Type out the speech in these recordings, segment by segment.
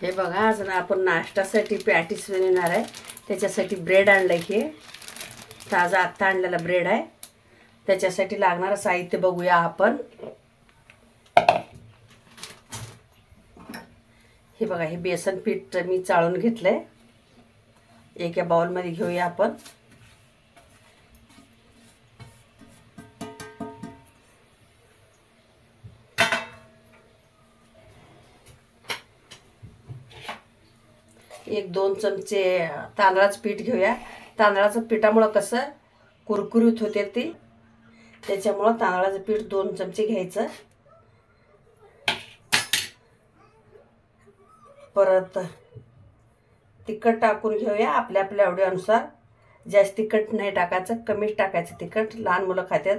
हे बघा, आज आपण नाश्त्यासाठी पॅटीस बनवणार आहे. त्याच्यासाठी ब्रेड आणलं की ताजा आत्ता आणलेला ब्रेड आहे. त्याच्यासाठी लागणारं साहित्य बघूया आपण. हे बघा, हे बेसन पीठ मी चाळून घेतलंय. एका बाउलमध्ये घेऊया आपण. एक 2 चमचे तांदळाचं पीठ घेऊया. तांदळाचं पिठामुळं कसं कुरकुरीत होते ते, त्याच्यामुळं तांदळाचं पीठ 2 चमचे घ्यायचं. परत तिखट टाकून घेऊया आपल्या आपल्या आवडीनुसार. जास्त तिखट नाही टाकायचं, कमीच टाकायचं तिखट. लहान मुलं खातात.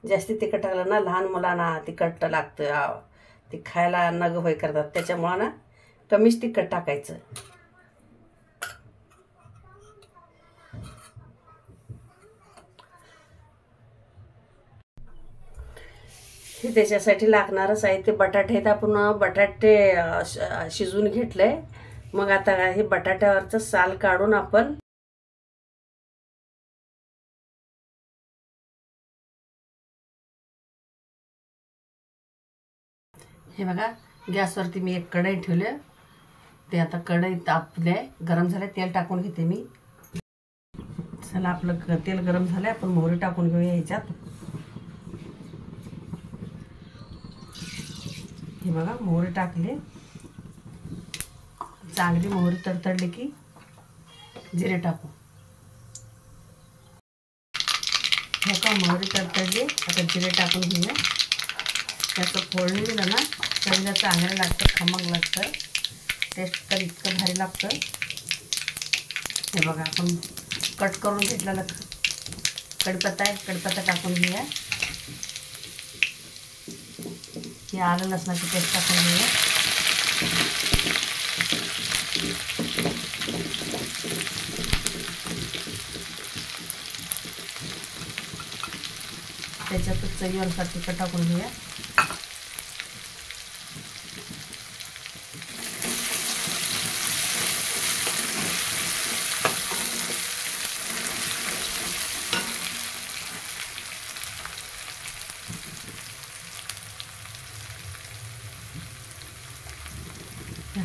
जास्त तिखट टाकलं ना लहान मुलांना तिखट लागतं, ते खायला नग होय करतात. त्याच्यामुळं ना कमीच तिखट टाकायचं. हे त्याच्यासाठी लागणारं साहित्य बटाटे आहेत. आपण बटाटे शिजवून घेतले. मग आता हे बटाट्यावरचं साल काढून आपण हे बघा, गॅसवरती मी एक कढई ठेवली. ते आता कढई तापले, गरम झाले. तेल टाकून घेते मी. चला, आपलं तेल गरम झालं. आपण मोहरी टाकून घेऊया ह्याच्यात. हे बघा, मोहरी टाकली. चांगली मोहरी तडतडली की जिरे टाकू. हे का मोहरी तडतडली, आता जिरे टाकून घेऊया. त्याचं फोडणी दिलं ना चवीला चांगलं लागतं, खमंग लागतं. टेस्ट तर इतकं भारी लागतं. हे बघा, आपण कट करून घेतलेला कढीपत्ता आहे. कढीपत्ता टाकून घेऊया. हे आलं लसणाची पेस्ट टाकून घेऊया. त्याच्यातच चवीनुसार तिखट टाकून घेऊया.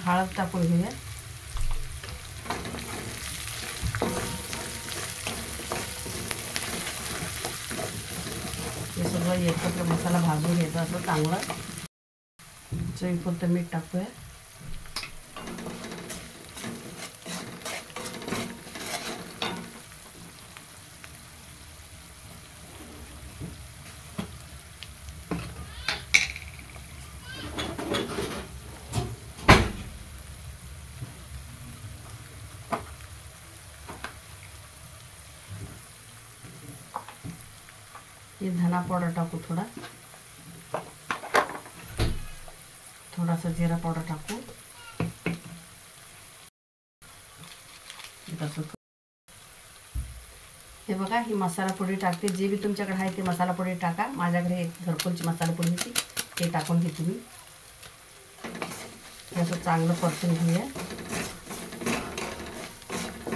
हळद टाकून घेऊया. हे सगळं एकत्र मसाला भाजून घ्यायचा असं चांगलं. चवीपुरतं मीठ टाकूया. हे धना पावडर टाकू. थोडासा जिरा पावडर टाकू. हे बघा, ही मसाला पोडी टाकते. जे बी तुमच्याकडे आहे ते मसाला पोडी टाका. माझ्याकडे एक घरकुलची मसाला पोडी होती, ते टाकून घेते मी. हे असं चांगलं परतून घेऊया.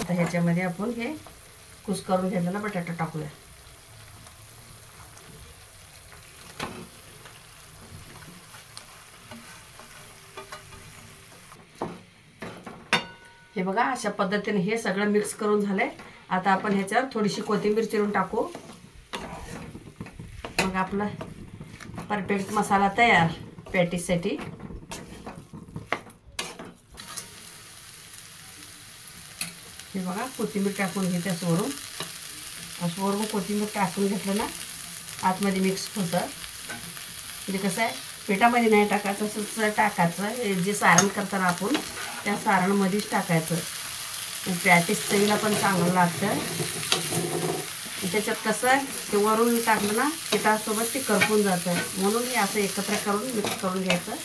आता ह्याच्यामध्ये आपण हे कुस करून घेतलेला बटाटा टाकूया. हे बघा, अशा पद्धतीने हे सगळं मिक्स करून झालंय. आता आपण ह्याच्यावर थोडीशी कोथिंबीर चिरून टाकू. मग आपला परफेक्ट मसाला तयार पॅटीससाठी. हे बघा, कोथिंबीर टाकून घेते असं वरून. असं वरून कोथिंबीर टाकून घेतलं ना आतमध्ये मिक्स होतं. म्हणजे कसं आहे, पिठामध्ये नाही टाकायचं, असं टाकायचं. जे सारण करताना आपण त्या सारणमध्येच टाकायचं. पॅटीस चवीला पण चांगलं लागतं. त्याच्यात कसं ते वरून टाकलं ना पिठासोबत ते करपून जातं. म्हणून हे असं एकत्र करून मिक्स करून घ्यायचं.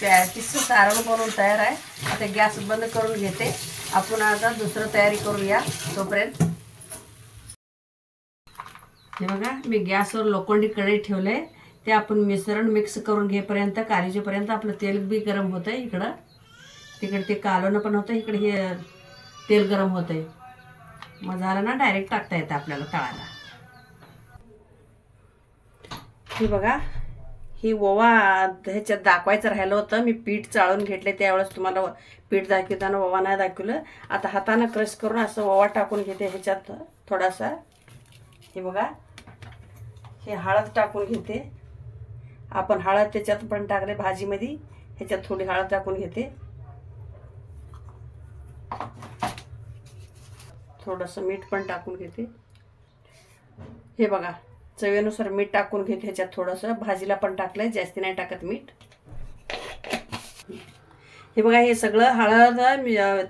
पॅटीसचं सारण बनवून तयार आहे. आता गॅस बंद करून घेते. आपण आता दुसरं तयारी करूया तोपर्यंत. हे बघा, मी गॅसवर लोखंडी कढई ठेवले. ते आपण मिश्रण मिक्स करून घेपर्यंत कारेजेपर्यंत आपलं तेल बी गरम होतं आहे. इकडं तिकडे ते कालवणं पण होतं, इकडे हे तेल गरम होतं आहे. मग झालं ना डायरेक्ट टाकता येतं आपल्याला तळाला. हे बघा, ही ओवा ह्याच्यात दाखवायचं राहिलं होतं. मी पीठ चाळून घेतले, त्यावेळेस तुम्हाला पीठ दाखवताना ओवा नाही दाखवलं. आता हातानं क्रश करून असं ओवा टाकून घेते ह्याच्यात थोडासा. हे बघा, हे हळद टाकून घेते. आपण हळद त्याच्यात पण टाकले भाजीमध्ये, ह्याच्यात थोडी हळद टाकून घेते. थोडंसं मीठ पण टाकून घेते. हे बघा, चवीनुसार मीठ टाकून घेते ह्याच्यात थोडंसं. भाजीला पण टाकलंय, जास्ती नाही टाकत मीठ. हे बघा, हे सगळं हळद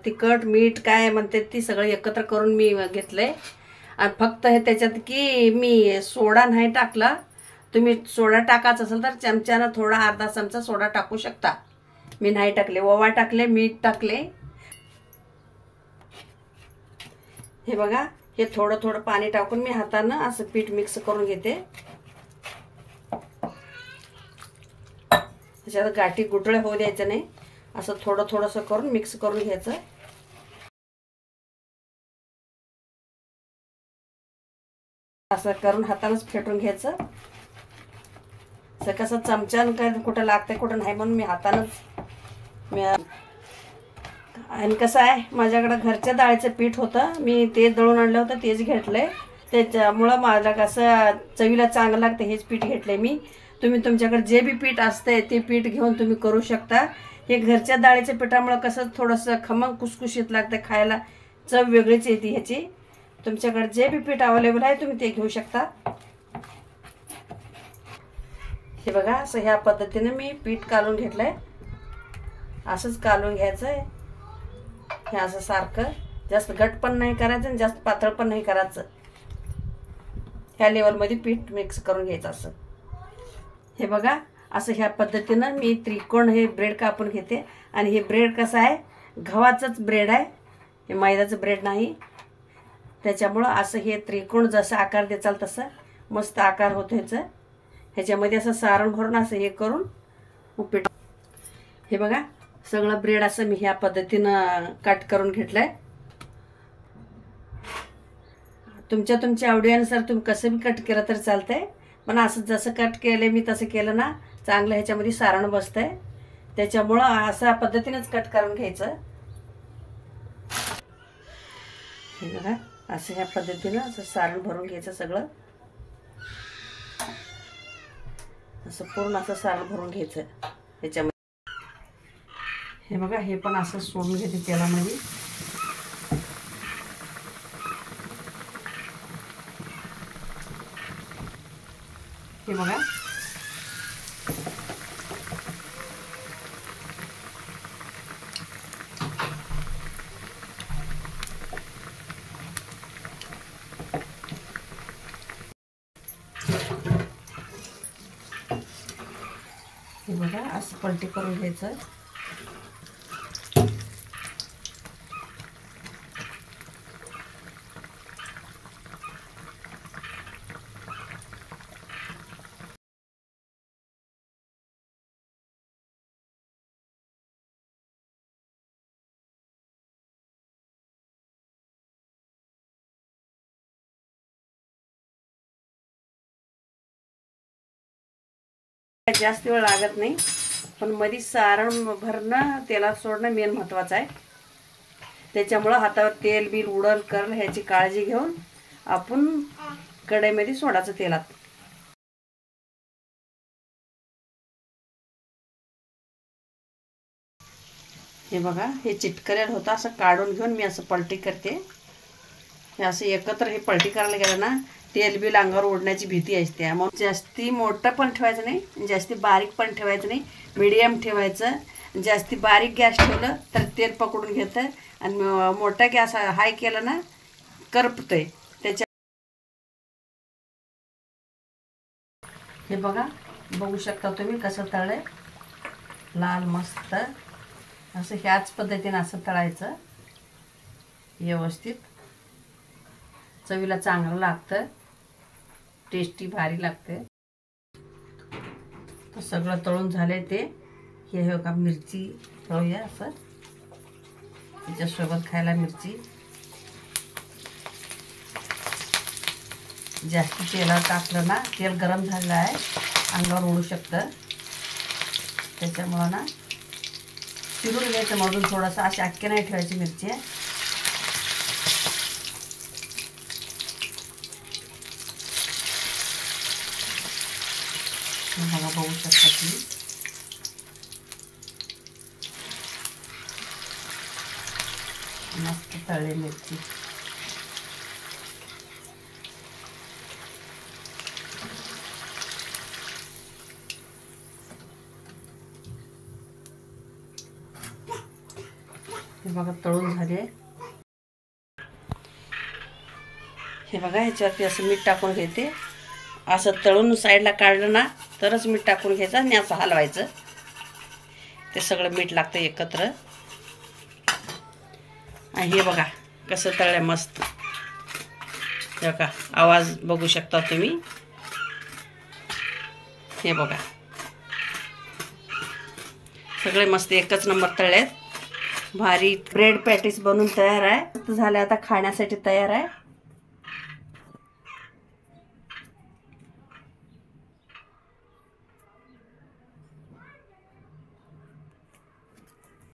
तिखट मीठ काय म्हणते ती सगळं एकत्र करून मी घेतलंय. आणि फक्त हे त्याच्यात की मी सोडा नाही टाकला. तुम्ही सोडा टाकायचं असेल तर चमच्यानं थोडा अर्धा चमचा सोडा टाकू शकता. मी नाही टाकले. ओवा टाकले, मीठ टाकले. हे बघा, हे थोडं थोडं पाणी टाकून मी हातानं असं पीठ मिक्स करून घेते. त्याच्यात गाठी गुठळे होऊ द्यायचं नाही. असं थोडं थोडंसं करून मिक्स करून घ्यायचं. असं करून हातानंच फेटून घ्यायचं. असं कसं चमच्यानं काय कुठं लागतंय कुठं नाही म्हणून मी हातानंच. आणि कसं आहे, माझ्याकडं घरच्या डाळीचं पीठ होतं, मी ते दळून आणलं होतं, तेच घेतलंय. त्याच्यामुळं माझ्या कसं चवीला चांगलं लागतं हेच पीठ घेतलंय मी. तुम्ही तुमच्याकडे जे बी पीठ असतंय ते पीठ घेऊन तुम्ही करू शकता. हे घरच्या डाळीच्या पिठामुळं कसं थोडंसं खमंग कुसकुशीत लागतं खायला, चव वेगळीच येते ह्याची. तुमच्याकडे जे बी पीठ अवेलेबल आहे तुम्ही ते घेऊ शकता. हे बघा, असं ह्या पद्धतीने मी पीठ कालून घेतलंय. असंच कालून घ्यायचं आहे. हे असं सारखं जास्त घट पण नाही करायचं आणि जास्त पातळ पण नाही करायचं. ह्या लेवलमध्ये पीठ मिक्स करून घ्यायचं असं. हे बघा, असं ह्या पद्धतीनं मी त्रिकोण हे ब्रेड कापून घेते. आणि हे ब्रेड कसं आहे, गव्हाचंच ब्रेड आहे, हे मैद्याचं ब्रेड नाही. त्याच्यामुळं असं हे त्रिकोण जसं आकार द्याचाल तसं मस्त आकार होतो ह्याचं. ह्याच्यामध्ये असं सारण भरून असं हे करून उपीट. हे बघा, सगळं ब्रेड असं मी ह्या पद्धतीनं कट करून घेतलंय. तुमच्या आवडीनुसार तुम्ही कसं बी कट केलं तर चालतंय. पण असं जसं कट केलं मी तसं केलं ना चांगलं ह्याच्यामध्ये सारण बसतंय. त्याच्यामुळं अशा पद्धतीनेच कट करून घ्यायचं. हे बघा, असं ह्या पद्धतीनं असं सारण भरून घ्यायचं सगळं. असं पूर्ण असं सारण भरून घ्यायचं ह्याच्यामध्ये. हे बघा, हे पण असं सोडून घेते तेलामध्ये. हे बघा, हे बघा, असं पलटी करून घ्यायचं. जास्त वेळ लागत नाही, पण मध्ये सारण भरणं तेलात सोडणं मेन महत्त्वाचं आहे. त्याच्यामुळं हातावर तेल बिल उडल करल ह्याची काळजी घेऊन आपण कढईमध्ये सोडायचं तेलात. हे बघा, हे चिटकलेलं होतं, असं काढून घेऊन मी असं पलटी करते. हे असं एकत्र हे पलटी करायला गेलं ना तेल बिल अंगावर ओढण्याची भीती असते. मग जास्ती मोठं पण ठेवायचं नाही, जास्ती बारीक पण ठेवायचं नाही, मीडियम ठेवायचं. जास्ती बारीक गॅस ठेवलं तर तेल पकडून घेतं आणि मोठा गॅस हाय केला ना करपतंय. त्याच्या हे बघा, बघू शकता तुम्ही कसं तळलंय, लाल मस्त. असं ह्याच पद्धतीने असं तळायचं व्यवस्थित. चवीला चांगलं लागतं, टेस्टी भारी लागते. सगळं तळून झाले ते. हे बघा मिरची तळूया असं, त्याच्यासोबत खायला मिरची. जास्त तेलात टाकलं ना, तेल गरम झालेलं आहे, अंगावर उडू शकतं. त्याच्यामुळं ना चिरून घ्यायचं मधून थोडंसं, अशी अख्खे नाही ठेवायची मिरची. बघा बघू शकता तुम्ही. मस्त तळले मिरची. हे बघा तळून झाले. हे बघा ह्याच्यावरती असं मीठ टाकून घेते. असं तळून साईडला काढलं ना तरच मीठ टाकून घ्यायचं आणि असं हलवायचं. ते सगळं मीठ लागतं एकत्र. आणि हे बघा कसं तळलं मस्त. हे बघा आवाज बघू शकता तुम्ही. हे बघा सगळे मस्त एकच नंबर तळलेत. भारी ब्रेड पॅटीस बनून तयार आहे. झालं आता खाण्यासाठी तयार आहे.